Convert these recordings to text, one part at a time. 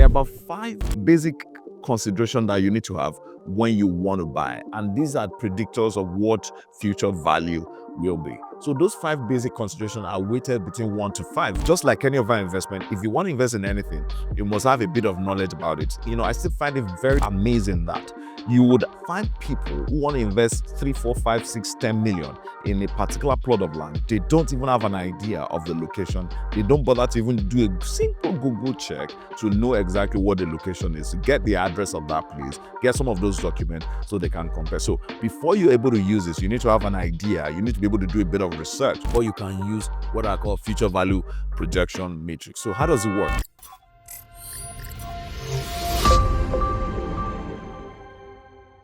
There are about 5 basic considerations that you need to have when you want to buy, and these are predictors of what future value will be. So those 5 basic considerations are weighted between 1 to 5. Just like any other investment, if you want to invest in anything, you must have a bit of knowledge about it. I still find it very amazing that you would find people who want to invest 3, 4, 5, 6, 10 million in a particular plot of land. They don't even have an idea of the location. They don't bother to even do a simple Google check to know exactly what the location is, to get the address of that place, get some of those documents so they can compare. So before you're able to use this, you need to have an idea. You need to be able to do a bit of research before you can use what I call future value projection matrix. So how does it work?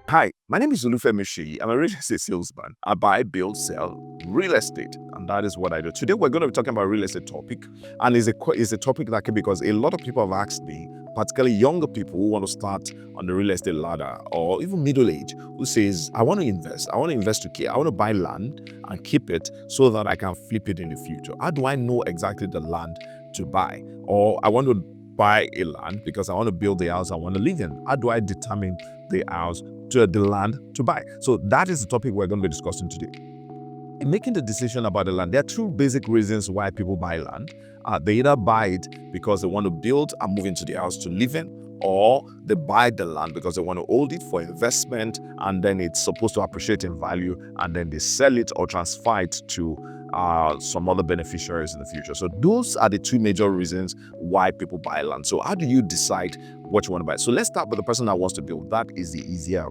Hi, my name is Olufemi Sheyi. I'm a real estate salesman. I buy, build, sell real estate, and that is what I do. Today, we're going to be talking about a real estate topic, and it's a topic that because a lot of people have asked me, particularly younger people who want to start on the real estate ladder, or even middle age, who says, I want to invest to keep. I want to buy land and keep it so that I can flip it in the future. How do I know exactly the land to buy? Or I want to buy a land because I want to build the house I want to live in. How do I determine the house to the land to buy? So that is the topic we're going to be discussing today. In making the decision about the land, there are 2 basic reasons why people buy land. They either buy it because they want to build and move into the house to live in, or they buy the land because they want to hold it for investment, and then it's supposed to appreciate in value, and then they sell it or transfer it to some other beneficiaries in the future. So those are the 2 major reasons why people buy land. So how do you decide what you want to buy? So let's start with the person that wants to build. That is the easier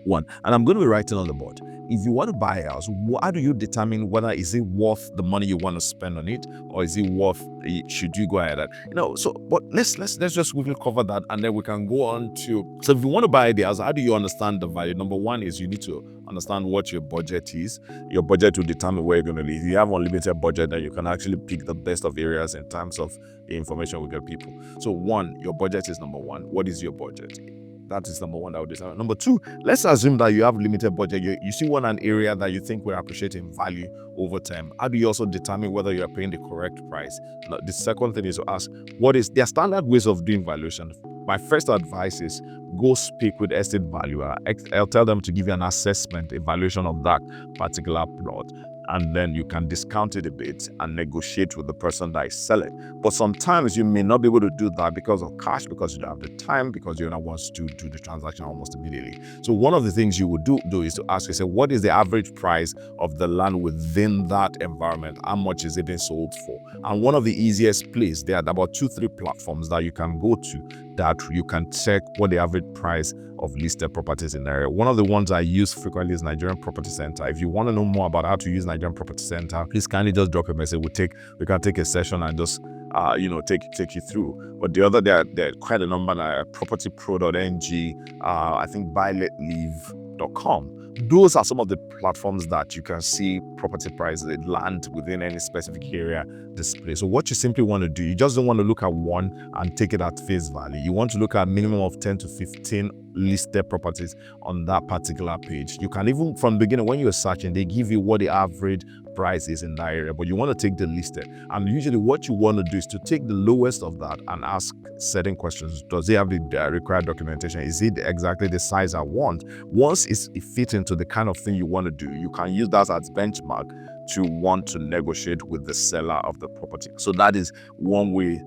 one. And I'm going to be writing on the board. If you want to buy a house, how do you determine whether is it worth the money you want to spend on it, or is it worth? Should you go ahead? But let's just quickly cover that, and then we can go on to. So if you want to buy the house, how do you understand the value? Number 1 is you need to understand what your budget is. Your budget will determine where you're going to live. If you have unlimited budget, then you can actually pick the best of areas in terms of the information we get people. So 1, your budget is number 1. What is your budget? That is number 1 that would decide. Number 2, let's assume that you have limited budget. You see an area that you think will appreciate in value over time. How do you also determine whether you are paying the correct price? Now, the second thing is to ask, what is their standard ways of doing valuation? My first advice is go speak with estate valuer. I'll tell them to give you an assessment, evaluation of that particular plot. And then you can discount it a bit and negotiate with the person that is selling. But sometimes you may not be able to do that because of cash, because you don't have the time, because you're not wants to do the transaction almost immediately. So one of the things you would do is to ask yourself, what is the average price of the land within that environment? How much is it being sold for? And one of the easiest places, there are about 2-3 platforms that you can go to that you can check what the average price of listed properties in the area. One of the ones I use frequently is Nigerian Property Center. If you want to know more about how to use Nigerian Property Center, please kindly just drop a message. We can take a session and just take you through. But the other, there are quite a number, propertypro.ng, I think buyletlive.com. Those are some of the platforms that you can see property prices, land within any specific area display. So what you simply want to do, you just don't want to look at one and take it at face value. You want to look at minimum of 10 to 15 listed properties on that particular page. You can even, from the beginning, when you're searching, they give you what the average price is in that area, but you want to take the listed. And usually what you want to do is to take the lowest of that and ask certain questions. Does it have the required documentation? Is it exactly the size I want? Once it fits into the kind of thing you want to do, you can use that as benchmark to want to negotiate with the seller of the property. So that is one way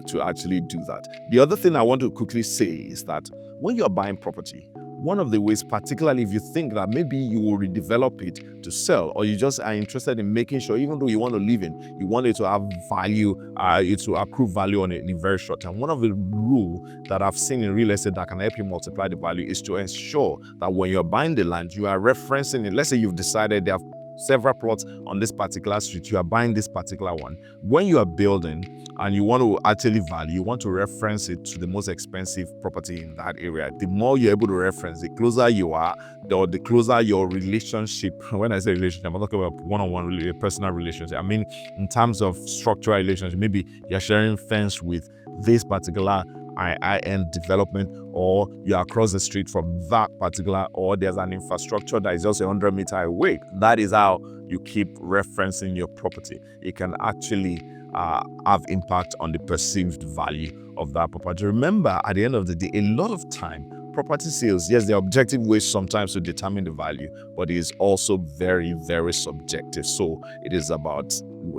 to actually do that. The other thing I want to quickly say is that when you're buying property, one of the ways, particularly if you think that maybe you will redevelop it to sell, or you just are interested in making sure, even though you want to live in, you want it to have value, it to accrue value on it in a very short time. One of the rules that I've seen in real estate that can help you multiply the value is to ensure that when you're buying the land, you are referencing it. Let's say you've decided there are several plots on this particular street, you are buying this particular one. When you are building and you want to actually value, you want to reference it to the most expensive property in that area. The more you're able to reference, the closer you are, the closer your relationship. When I say relationship, I'm not talking about one-on-one personal relationship. I mean, in terms of structural relationship, maybe you're sharing fence with this particular high-end development, or you're across the street from that particular, or there's an infrastructure that is just 100 meters away. That is how you keep referencing your property. It can actually have impact on the perceived value of that property. Remember, at the end of the day, a lot of time, property sales, yes, they're objective ways sometimes to determine the value, but it is also very, very subjective. So it is about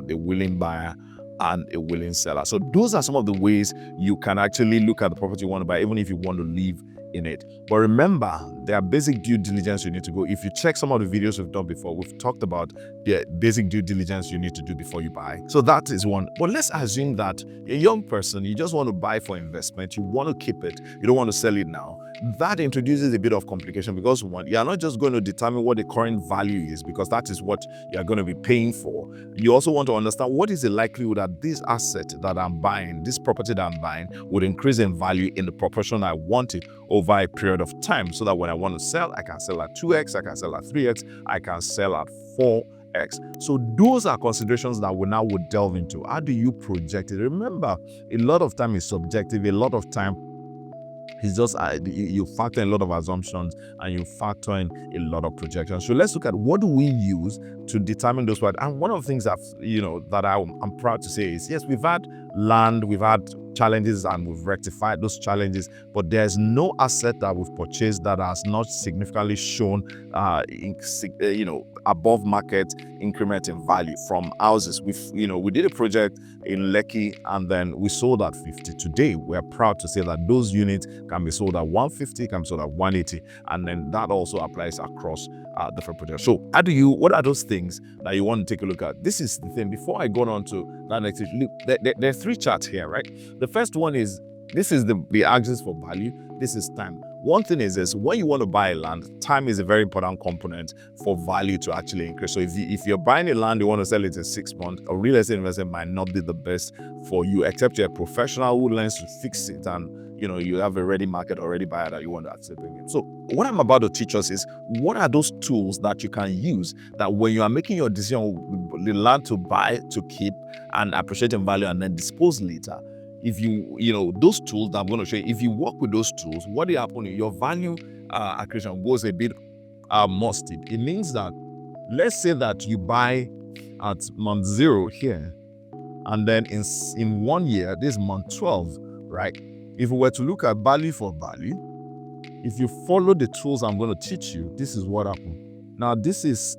a willing buyer and a willing seller. So those are some of the ways you can actually look at the property you want to buy, even if you want to live in it. But remember, there are basic due diligence you need to go. If you check some of the videos we've done before, we've talked about the basic due diligence you need to do before you buy. So that is one. But let's assume that a young person, you just want to buy for investment, you want to keep it, you don't want to sell it now. That introduces a bit of complication because one, you're not just going to determine what the current value is because that is what you're going to be paying for. You also want to understand what is the likelihood that this asset that I'm buying, this property that I'm buying, would increase in value in the proportion I want it over a period of time, so that when I want to sell, I can sell at 2x, I can sell at 3x, I can sell at 4x. So those are considerations that we now would delve into. How do you project it? Remember, a lot of time is subjective. A lot of time it's just you factor in a lot of assumptions and you factor in a lot of projections. So let's look at what do we use to determine those words. And one of the things that I'm proud to say is, yes, we've had land, we've had challenges, and we've rectified those challenges. But there's no asset that we've purchased that has not significantly shown, above market increment in value from houses. We did a project in Lekki and then we sold at 50. Today, we're proud to say that those units can be sold at 150, can be sold at 180, and then that also applies across different projects. So what are those things that you want to take a look at? This is the thing. Before I go on to that next issue, look, there are three charts here, right? The first one is, this is the axis for value. This is time. One thing is this: when you want to buy land, time is a very important component for value to actually increase. So if you're buying a land, you want to sell it in 6 months, a real estate investment might not be the best for you, except you're a professional who learns to fix it and you have a ready market, already buyer that you want to accept in. So what I'm about to teach us is, what are those tools that you can use that when you are making your decision, the land to buy, to keep, and appreciate in value and then dispose later, if those tools that I'm going to show you, if you work with those tools, what will happen? Your value accretion goes a bit more steep. It means that, let's say that you buy at month 0 here, and then in 1 year, this is month 12, right? If we were to look at value for value, if you follow the tools I'm going to teach you, this is what happened. Now, this is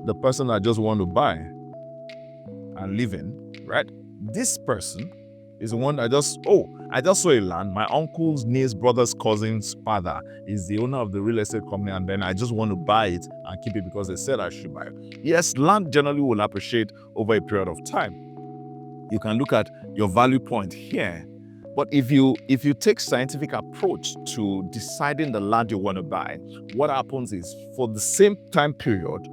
the person I just want to buy and live in, right? This person is the one I just saw a land. My uncle's niece, brother's cousin's father is the owner of the real estate company, and then I just want to buy it and keep it because they said I should buy it. Yes, land generally will appreciate over a period of time. You can look at your value point here. But if you take scientific approach to deciding the land you want to buy, what happens is, for the same time period,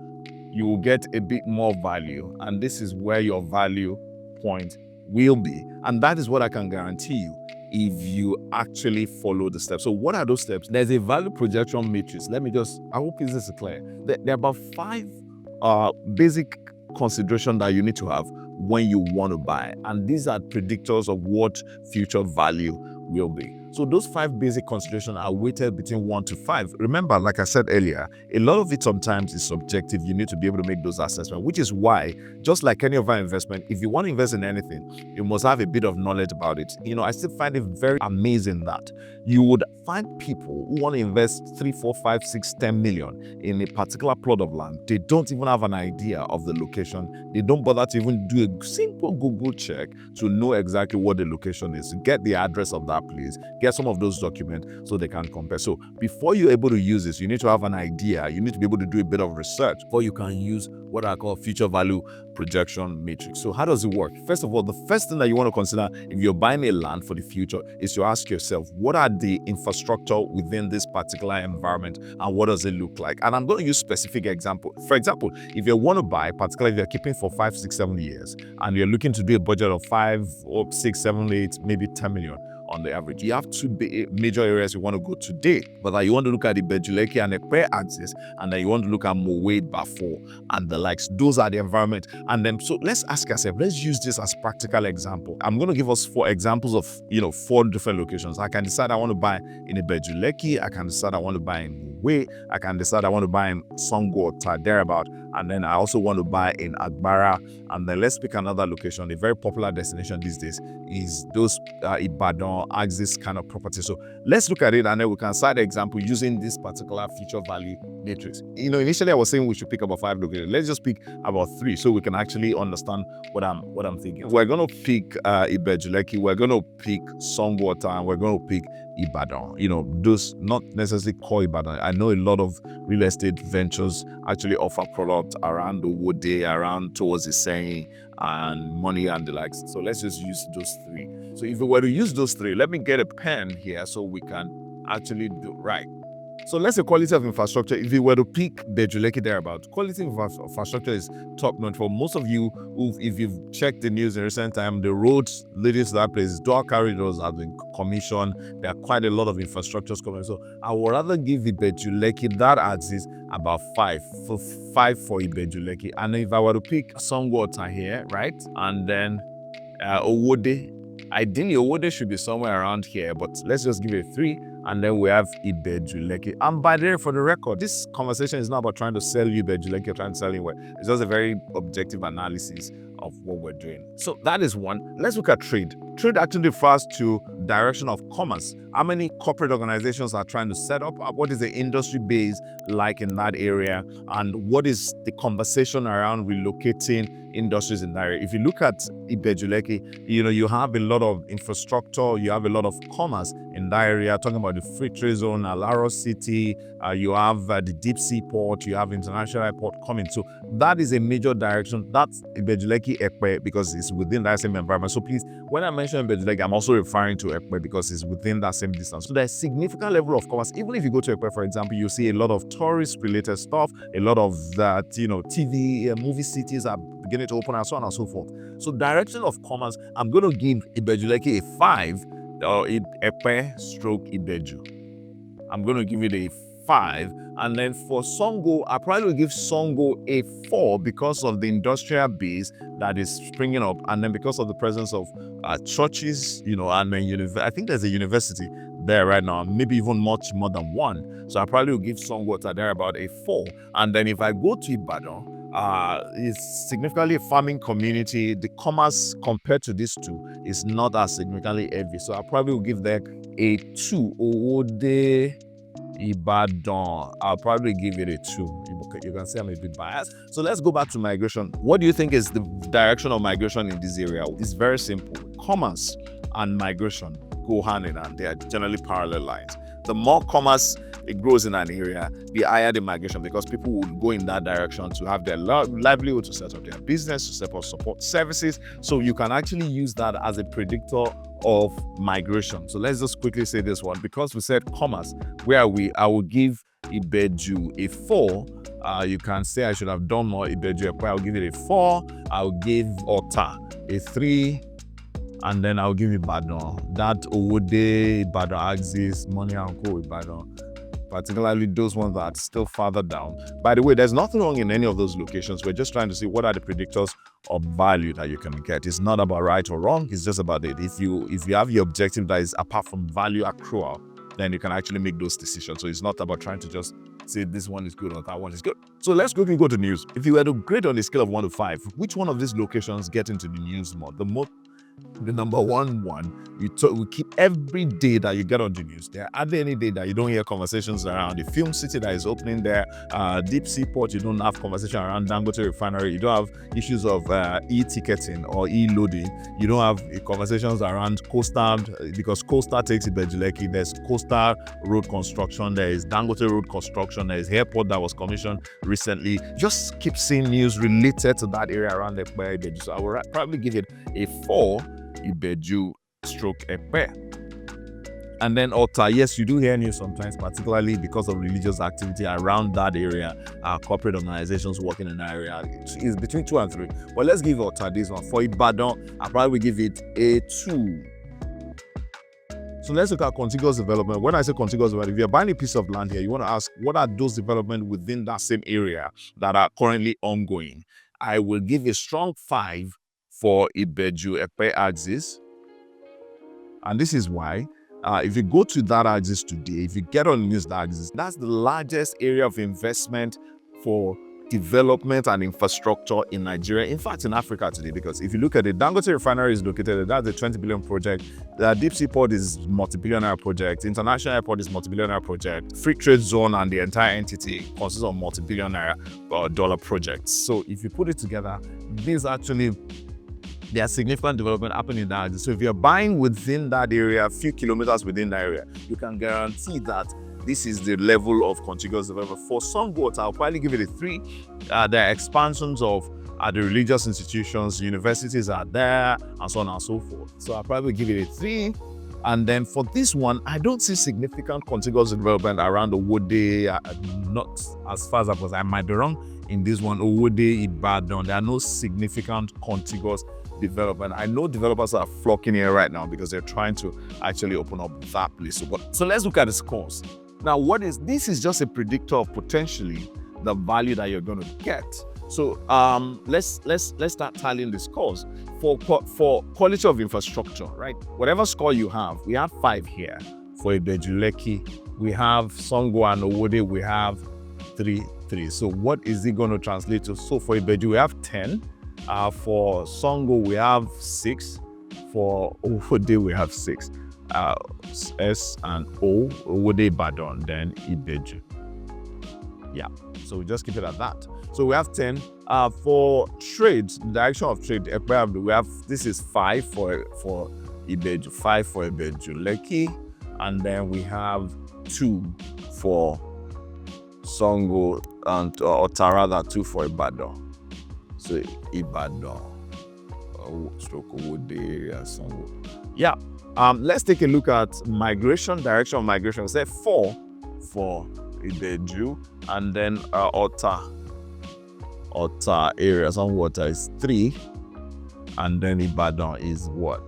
you will get a bit more value, and this is where your value point will be. And that is what I can guarantee you if you actually follow the steps. So what are those steps? There's a value projection matrix. I hope this is clear. There are about 5 basic considerations that you need to have when you want to buy. And these are predictors of what future value will be. So those 5 basic considerations are weighted between 1 to 5. Remember, like I said earlier, a lot of it sometimes is subjective. You need to be able to make those assessments, which is why, just like any of our investment, if you want to invest in anything, you must have a bit of knowledge about it. I still find it very amazing that you would find people who want to invest 3, 4, 5, 6, 10 million in a particular plot of land. They don't even have an idea of the location. They don't bother to even do a simple Google check to know exactly what the location is, to get the address of that place, get some of those documents so they can compare. So before you're able to use this, you need to have an idea. You need to be able to do a bit of research before you can use what I call future value projection matrix. So how does it work? First of all, the first thing that you want to consider if you're buying a land for the future is to ask yourself, what are the infrastructure within this particular environment and what does it look like? And I'm going to use specific example. For example, if you want to buy, particularly if you're keeping for 5, 6, 7 years and you're looking to do a budget of 5 or 6, 7, 8, maybe 10 million, on the average. You have two major areas you want to go today, but you want to look at the Bejuleki and Ekpe axis, and then you want to look at Mowe, Bafo, and the likes. Those are the environment. And then, so let's ask ourselves, let's use this as practical example. I'm going to give us 4 examples of, 4 different locations. I can decide I want to buy in a Bejuleki, I can decide I want to buy in Mowe, I can decide I want to buy in Songo or thereabout, and then I also want to buy in Agbara. And then let's pick another location. A very popular destination these days is those Ibadan axis kind of properties. So let's look at it, and then we can cite the example using this particular feature value matrix. Initially I was saying we should pick about 5 locations. Let's just pick about 3 so we can actually understand what I'm thinking. We're going to pick Ibejuleki, we're going to pick Songwater, and we're going to pick Ibadan. Those not necessarily core Ibadan. I know a lot of real estate ventures actually offer products around the Wode, around towards the saying and money and the likes. So let's just use those 3. So if we were to use those 3, let me get a pen here so we can actually do right. So let's say quality of infrastructure. If you were to pick Bejuleki thereabout, quality of infrastructure is top notch. For most of you, if you've checked the news in recent time, the roads leading to that place, dual corridors have been commissioned. There are quite a lot of infrastructures coming. So I would rather give the Bejuleki that axis about 5 for Ibejuleki. And if I were to pick Songwater here, right, and then Owode, ideally Owode should be somewhere around here, but let's just give it 3. And then we have Ibejuleki. And by the way, for the record, this conversation is not about trying to sell you Ibejuleki or trying to sell you where. It's just a very objective analysis of what we're doing. So that is one. Let's look at trade. Trade actually refers to direction of commerce. How many corporate organizations are trying to set up? What is the industry base like in that area? And what is the conversation around relocating industries in that area? If you look at Ibejuleki, you have a lot of infrastructure, you have a lot of commerce in that area, talking about the free trade zone, Alaro City, you have the deep sea port, you have international airport coming. So that is a major direction. That's Ibejuleki Ekpe because it's within that same environment. So please, when I mention Ibejuleki, I'm also referring to Ekpe because it's within that same distance. So there's significant level of commerce. Even if you go to Ekpe, for example, you see a lot of tourist-related stuff, a lot of that, TV, movie cities are beginning to open and so on and so forth. So direction of commerce, I'm going to give Ibejuleki a 5, or Ekpe stroke Ibeju. I'm going to give it a 5. And then for Songo, I probably will give Songo a 4 because of the industrial base that is springing up, and then because of the presence of churches, and then I think there's a university there right now, maybe even much more than one. So I probably will give Songo there about a 4. And then if I go to Ibadan, it's significantly a farming community. The commerce compared to these 2 is not as significantly heavy. So I probably will give them a 2. Owode, Ibadan, I'll probably give it a 2. You can say I'm a bit biased. So let's go back to migration. What do you think is the direction of migration in this area? It's very simple. Commerce and migration go hand in hand. They are generally parallel lines. The more commerce it grows in an area, the higher the migration, because people will go in that direction to have their livelihood, to set up their business, to set up support services. So you can actually use that as a predictor of migration. So let's just quickly say this one. Because we said commerce, where are we? I will give Ibeju a 4. You can say I should have done more Ibeju. I'll give it a 4. I'll give Ota a 3. And then I'll give Ibadan. That Owode, Ibadan axis, Money and Co. Ibadan. Particularly those ones that are still farther down. By the way, there's nothing wrong in any of those locations. We're just trying to see what are the predictors of value that you can get. It's not about right or wrong. It's just about it. If you have your objective that is apart from value accrual, then you can actually make those decisions. So it's not about trying to just say this one is good or that one is good. So let's quickly go to news. If you were to grade on a scale of 1 to 5, which one of these locations get into the news more? The number one, we keep every day that you get on the news. There are any day that you don't hear conversations around the film city that is opening there, deep sea port, you don't have conversation around Dangote refinery, you don't have issues of e-ticketing or e-loading, you don't have conversations around coastal, because coastal takes Ibejuleki, there's coastal road construction, there is Dangote road construction, there is airport that was commissioned recently. Just keep seeing news related to that area around Ibeju. So I will probably give it a 4. Ibeju stroke Ekpe. And then Ota, yes, you do hear news sometimes, particularly because of religious activity around that area, corporate organizations working in that area. It's between 2 and 3. But let's give Ota this one. For Ibadan, I probably will give it a 2. So let's look at contiguous development. When I say contiguous development, if you're buying a piece of land here, you want to ask, what are those developments within that same area that are currently ongoing? I will give a strong 5 for Ibeju Epe axis. And this is why, if you go to that axis today, if you get on the news that axis, that's the largest area of investment for development and infrastructure in Nigeria, in fact in Africa today, because if you look at it, Dangote Refinery is located there, that's a 20 billion project. The Deep Sea Port is multi-billionaire project, International Airport is multi-billionaire project, Free Trade Zone and the entire entity consists of multi-billionaire dollar projects. So if you put it together, these actually, there's significant development happening in that. So if you're buying within that area, a few kilometers within that area, you can guarantee that this is the level of contiguous development. For some votes, I'll probably give it a 3. There are expansions of the religious institutions, universities are there, and so on and so forth. So I'll probably give it a 3. And then for this one, I don't see significant contiguous development around Owode, not as far as I might be wrong in this one, Owode, Ibadan. There are no significant contiguous development. I know developers are flocking here right now because they're trying to actually open up that place. So let's look at the scores. Now, this is just a predictor of potentially the value that you're going to get. So let's start tallying the scores for quality of infrastructure, right? Whatever score you have, we have 5 here for Ibeju-Lekki. We have Songo and Owode, we have 3. So what is it going to translate to? So for Ibeju, we have 10. For Songo, we have 6. For Owode, we have 6. S and O, Owode, Ibadan, then Ibeju. Yeah, so we just keep it at that. So we have 10. For trade, the direction of trade, we have, this is 5 for Ibeju, 5 for Ibeju-Lekki, and then we have 2 for Songo, and or rather 2 for Ibadan. So Ibadan, stroke Owode, Songo. Yeah. Let's take a look at migration, direction of migration. Say 4 for Ibeju, and then Ota area, some water is 3, and then Ibadan is what?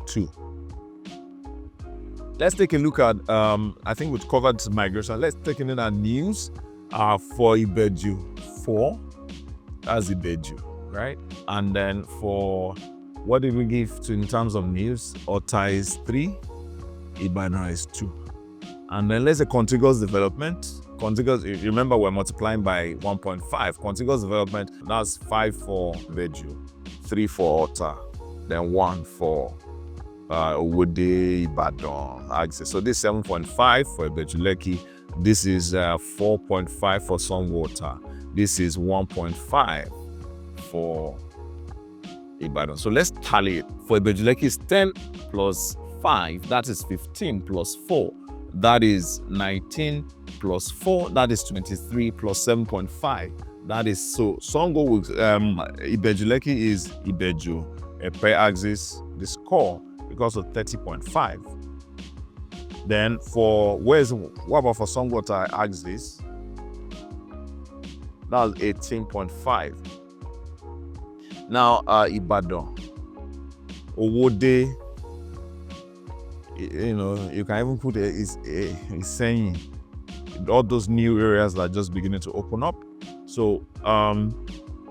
2. Let's take a look at, I think we've covered migration. Let's take a look at news. For Ibeju, 4, that's Ibeju, right? And then for, what did we give to in terms of news? Ota is 3, Ibadan is 2. And then let's say contiguous development. Contiguous, remember we're multiplying by 1.5. Contiguous development, that's 5 for Ibeju, 3 for Ota, then 1 for Owode, Ibadan, axis. So this is 7.5 for Ibeju-Lekki. This is 4.5 for Songo. This is 1.5 for Ibadan. So let's tally it. For Ibeju-Lekki is 10 plus 5, that is 15 plus 4, that is 19 plus 4, that is 23 plus 7.5. That is, so Songo with Ibeju-Lekki is Ibeju Epe axis, the score because of 30.5. Then for what about for Songo axis? That's 18.5. Now Ibadan, Owode, you can even put is saying all those new areas that are just beginning to open up. So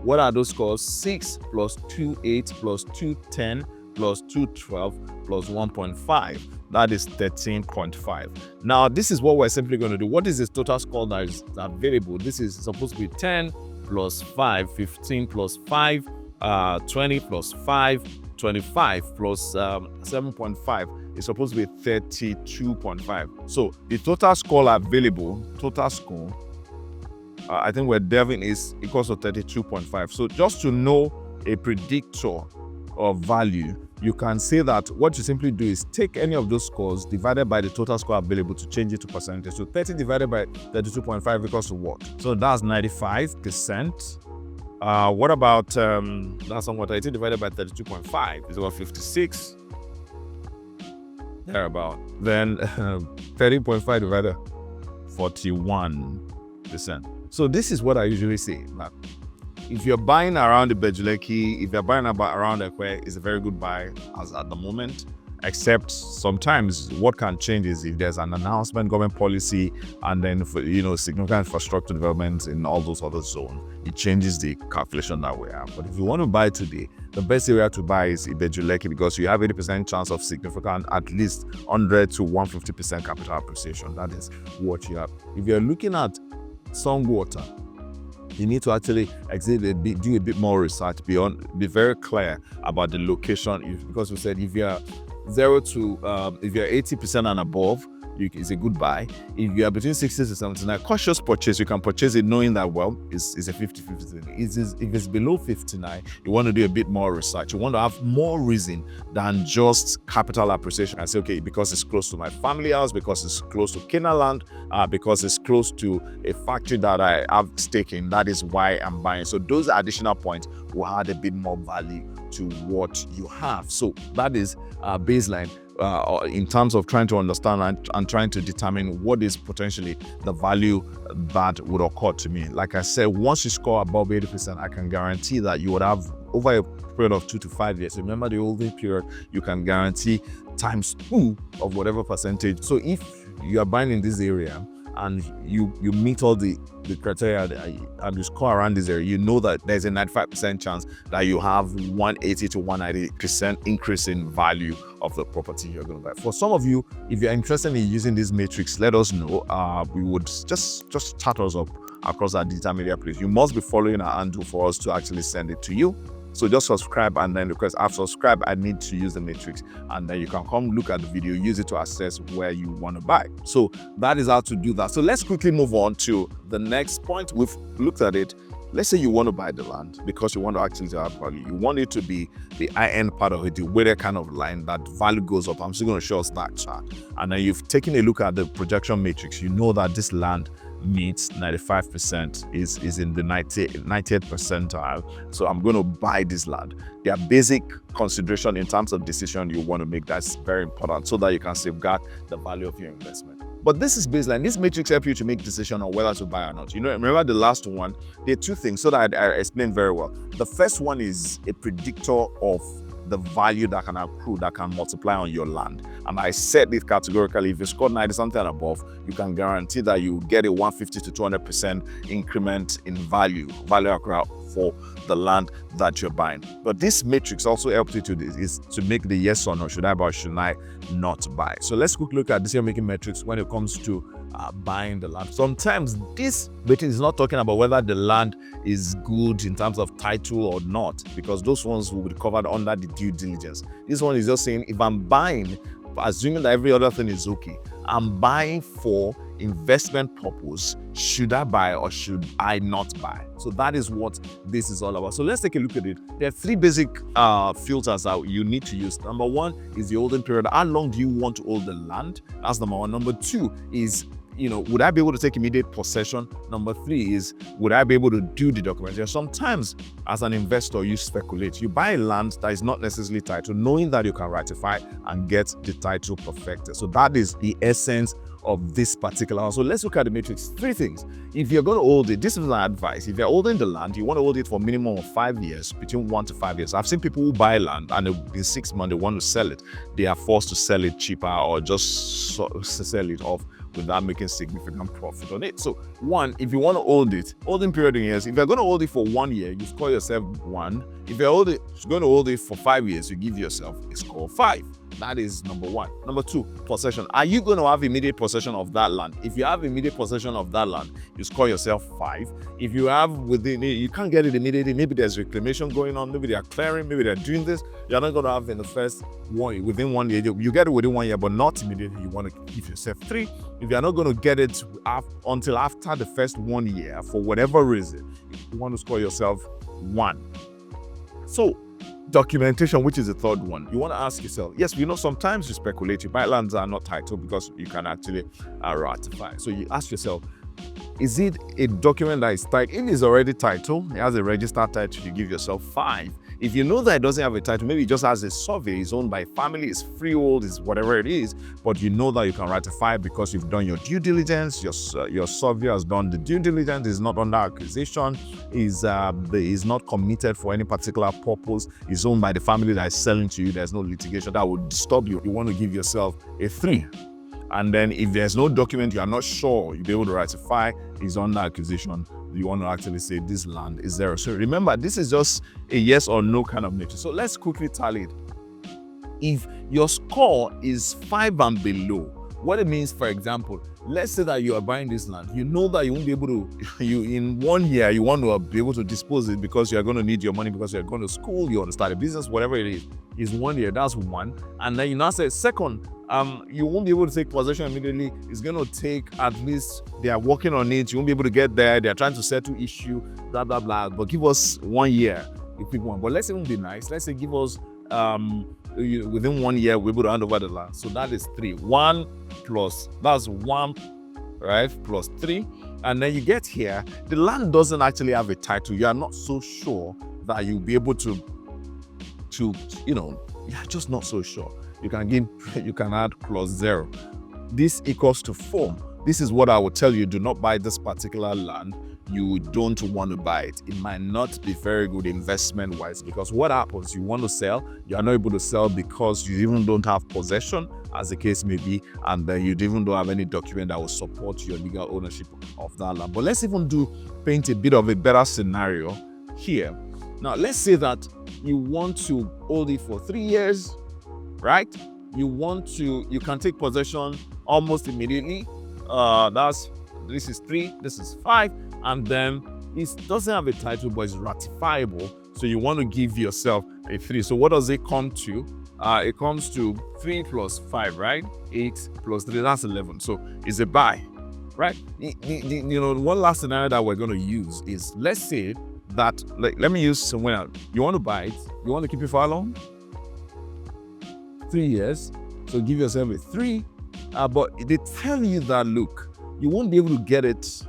what are those scores? 6 plus 2, 8 plus 2, 10 plus 2, 12 plus 1.5. That is 13.5. Now this is what we're simply going to do. What is this total score that is available? This is supposed to be 10 plus 5, 15 plus 5, 20 plus 5, 25 plus 7.5 is supposed to be 32.5. So the total score available, I think we're delving is equals to 32.5. So just to know a predictor of value, you can say that what you simply do is take any of those scores divided by the total score available to change it to percentage. So 30 divided by 32.5 equals to what? So that's 95%. What about that's somewhat 18 divided by 32.5 is about 56. Thereabout. Then 30.5 divided 41%. So this is what I usually say. That if you're buying around the Ibeju-Lekki, if you're buying around Ekwe, it's a very good buy as at the moment. Except sometimes what can change is if there's an announcement, government policy, and then for, significant infrastructure developments in all those other zones, it changes the calculation that we have. But if you want to buy today, the best area to buy is Ibejuleki, because you have 80% chance of significant, at least 100 to 150% capital appreciation. That is what you have. If you're looking at Songwater, you need to actually do a bit more research, be very clear about the location, because we said if you're if you're 80% and above, it's a good buy. If you are between 60 to 79, cautious purchase, you can purchase it knowing that, well, it's a 50-50 thing. If it's below 59, you want to do a bit more research. You want to have more reason than just capital appreciation. I say, okay, because it's close to my family house, because it's close to Kenaland, because it's close to a factory that I have stake in, that is why I'm buying. So those additional points will add a bit more value to what you have. So that is baseline. In terms of trying to understand and trying to determine what is potentially the value that would occur to me. Like I said, once you score above 80%, I can guarantee that you would have, over a period of 2 to 5 years, remember the holding period, you can guarantee ×2 of whatever percentage. So if you are buying in this area and you meet all the criteria and you score around this area, you know that there's a 95% chance that you have 180 to 190% increase in value of the property you're going to buy. For some of you, if you're interested in using this matrix, let us know. We would just chat us up across our digital media place. You must be following our handle for us to actually send it to you. So just subscribe and then request, I've subscribed, I need to use the matrix, and then you can come look at the video, use it to assess where you want to buy. So that is how to do that. So let's quickly move on to the next point. We've looked at it. Let's say you want to buy the land because you want to actually have value. You want it to be the high-end part of it, the weighted kind of line that value goes up. I'm still going to show us that chart. And then you've taken a look at the projection matrix. You know that this land meets 95%, is in the 90th percentile. So I'm going to buy this land. There are basic consideration in terms of decision you want to make that's very important so that you can safeguard the value of your investment. But this is baseline. This matrix helps you to make decision on whether to buy or not. Remember the last one? There are two things, so that I explained very well. The first one is a predictor of the value that can accrue, that can multiply on your land. And I said this categorically, if you score 90 something and above, you can guarantee that you get a 150 to 200% increment in value accrue for the land that you're buying. But this matrix also helps you to is to make the yes or no, should I buy or should I not buy. So let's quickly look at decision-making metrics when it comes to buying the land. Sometimes this matrix is not talking about whether the land is good in terms of title or not, because those ones will be covered under the due diligence. This one is just saying, if I'm buying, assuming that every other thing is okay, I'm buying for investment purpose, should I buy or should I not buy? So that is what this is all about. So let's take a look at it. There are three basic filters that you need to use. Number one is the holding period. How long do you want to hold the land? That's number one. Number two is, would I be able to take immediate possession? Number three is, would I be able to do the documentation? Sometimes, as an investor, you speculate. You buy land that is not necessarily titled, knowing that you can ratify and get the title perfected. So that is the essence of this particular house. So let's look at the matrix. Three things. If you're going to hold it, this is my advice. If you're holding the land, you want to hold it for a minimum of 5 years, between 1 to 5 years. I've seen people who buy land and in 6 months they want to sell it. They are forced to sell it cheaper or just sell it off without making significant profit on it. So one, if you want to hold it, holding period in years, if you're going to hold it for 1 year, you score yourself 1. If you're going to hold it for 5 years, you give yourself a score 5. That is number one. Number two, possession. Are you going to have immediate possession of that land? If you have immediate possession of that land, you score yourself 5. If you have you can't get it immediately. Maybe there's reclamation going on. Maybe they're clearing. Maybe they're doing this. You're not going to have in the first within 1 year. You get it within 1 year, but not immediately. You want to give yourself 3. If you're not going to get it until after the first 1 year, for whatever reason, you want to score yourself 1. So, documentation, which is the third one, you want to ask yourself, yes, sometimes you speculate, you buy lands that are not titled because you can actually ratify. So you ask yourself, is it a document that is titled? If it's already titled, it has a registered title, you give yourself 5. If you know that it doesn't have a title, maybe it just has a survey, it's owned by family, it's freehold, it's whatever it is, but you know that you can ratify it because you've done your due diligence, your survey has done the due diligence, is not under acquisition, is not committed for any particular purpose, is owned by the family that is selling to you, there's no litigation that would disturb you. You want to give yourself a 3. And then if there's no document you are not sure you'll be able to ratify, is under acquisition, you want to actually say this land is 0. So remember, this is just a yes or no kind of nature. So let's quickly tally it. If your score is 5 and below, what it means, for example, let's say that you are buying this land, you know that you won't be able to, in 1 year, you want to be able to dispose it because you're going to need your money because you're going to school, you want to start a business, whatever it is 1 year, that's 1. And then you now say, second, you won't be able to take possession immediately. It's going to take at least, they are working on it, you won't be able to get there, they're trying to settle issue, blah, blah, blah. But give us 1 year, you pick one. But let's even be nice. Let's say give us, within 1 year, we're able to hand over the land. So that is 3. 1 plus, that's 1, right? Plus 3. And then you get here, the land doesn't actually have a title. You are not so sure that you'll be able to you're just not so sure. You can add plus 0. This equals to 4. This is what I would tell you. Do not buy this particular land. You don't want to buy it. It might not be very good investment wise, because what happens, you want to sell, you are not able to sell because you even don't have possession, as the case may be, and then you even don't have any document that will support your legal ownership of that land. But let's even paint a bit of a better scenario here. Now, let's say that you want to hold it for 3 years, right? You can take possession almost immediately. This is 3, this is 5, and then it doesn't have a title, but it's ratifiable. So you want to give yourself a 3. So what does it come to? It comes to 3 plus 5, right? 8 plus 3, that's 11. So it's a buy, right? One last scenario that we're going to use is, let's say that, let me use somewhere. You want to buy it. You want to keep it for how long? 3 years. So give yourself a 3. But they tell you that, look, you won't be able to get it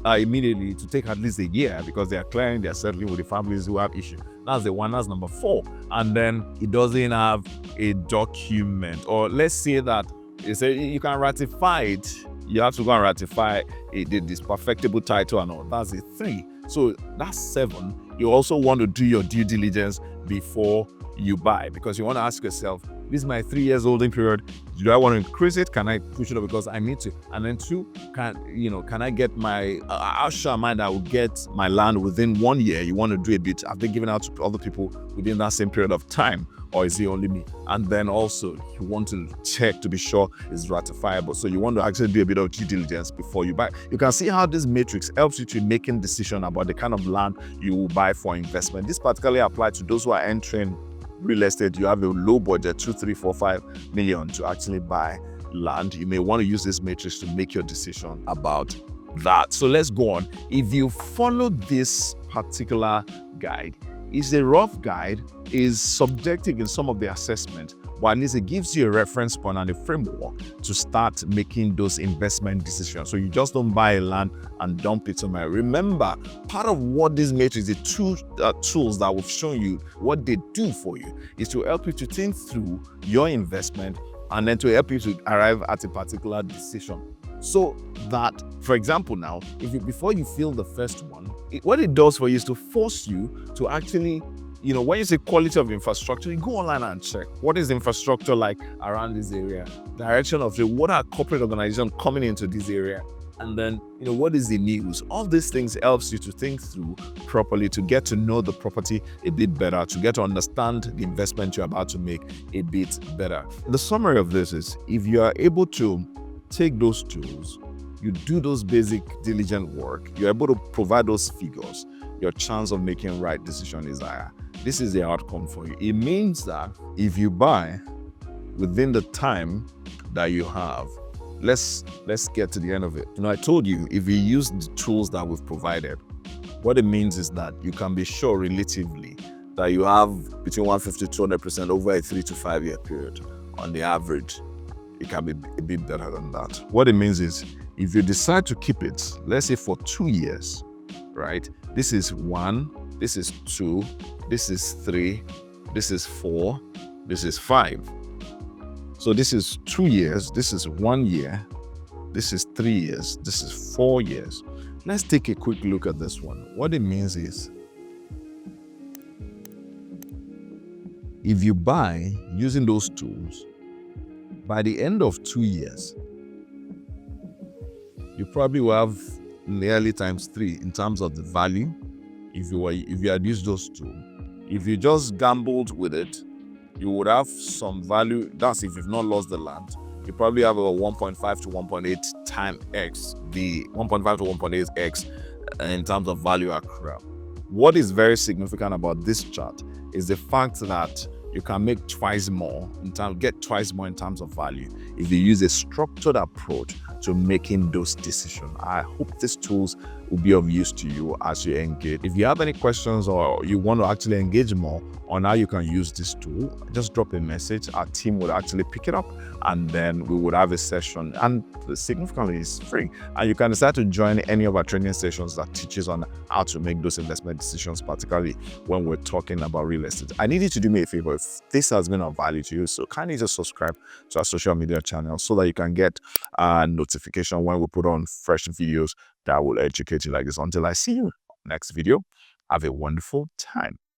immediately, to take at least a year, because they are clearing, they are settling with the families who have issues. That's the one. That's number 4. And then it doesn't have a document. Or let's say that you can ratify it. You have to go and ratify this perfectible title and all. That's a 3. So that's 7. You also want to do your due diligence before you buy, because you want to ask yourself, this is my 3 years holding period. Do I want to increase it? Can I push it up because I need to? And then 2, can I get my, how sure am I that I will get my land within 1 year? You want to do a bit, have they given out to other people within that same period of time? Or is it only me? And then also, you want to check to be sure it's ratifiable. So you want to actually do a bit of due diligence before you buy. You can see how this matrix helps you to making decision about the kind of land you will buy for investment. This particularly applies to those who are entering real estate. You have a low budget, 2, 3, 4, 5 million to actually buy land. You may want to use this matrix to make your decision about that. So let's go on. If you follow this particular guide, it's a rough guide, is subjective in some of the assessment, but at least it gives you a reference point and a framework to start making those investment decisions. So you just don't buy a land and dump it somewhere. Remember, part of what this matrix, the two tools that we've shown you, what they do for you is to help you to think through your investment and then to help you to arrive at a particular decision. So that, for example, now, before you fill the first one, what it does for you is to force you to actually, when you say quality of infrastructure, you go online and check what is the infrastructure like around this area, direction of what are corporate organizations coming into this area, and then what is the news. All these things helps you to think through properly, to get to know the property a bit better, to get to understand the investment you're about to make a bit better. The summary of this is, if you are able to take those tools, you do those basic diligent work, you're able to provide those figures, your chance of making right decision is higher. This is the outcome for you. It means that if you buy within the time that you have, let's get to the end of it. I told you, if you use the tools that we've provided, what it means is that you can be sure relatively that you have between 150 to 200% over a 3 to 5 year period on the average. It can be a bit better than that. What it means is, if you decide to keep it, let's say for 2 years, right? This is 1, this is 2, this is 3, this is 4, this is 5. So this is 2 years, this is 1 year, this is 3 years, this is 4 years. Let's take a quick look at this one. What it means is, if you buy using those tools, by the end of 2 years, you probably will have nearly times 3 in terms of the value if you had used those tools. If you just gambled with it, you would have some value. That's if you've not lost the land. You probably have a 1.5 to 1.8 times X, the 1.5 to 1.8X in terms of value accrual. What is very significant about this chart is the fact that you can make get twice more in terms of value if you use a structured approach to making those decisions. I hope these tools will be of use to you as you engage. If you have any questions or you want to actually engage more on how you can use this tool, just drop a message. Our team would actually pick it up and then we would have a session, and significantly it's free. And you can decide to join any of our training sessions that teaches on how to make those investment decisions, particularly when we're talking about real estate. I need you to do me a favor. If this has been of value to you, so kindly just subscribe to our social media channel so that you can get a notification when we put on fresh videos that will educate you like this. Until I see you next video, have a wonderful time.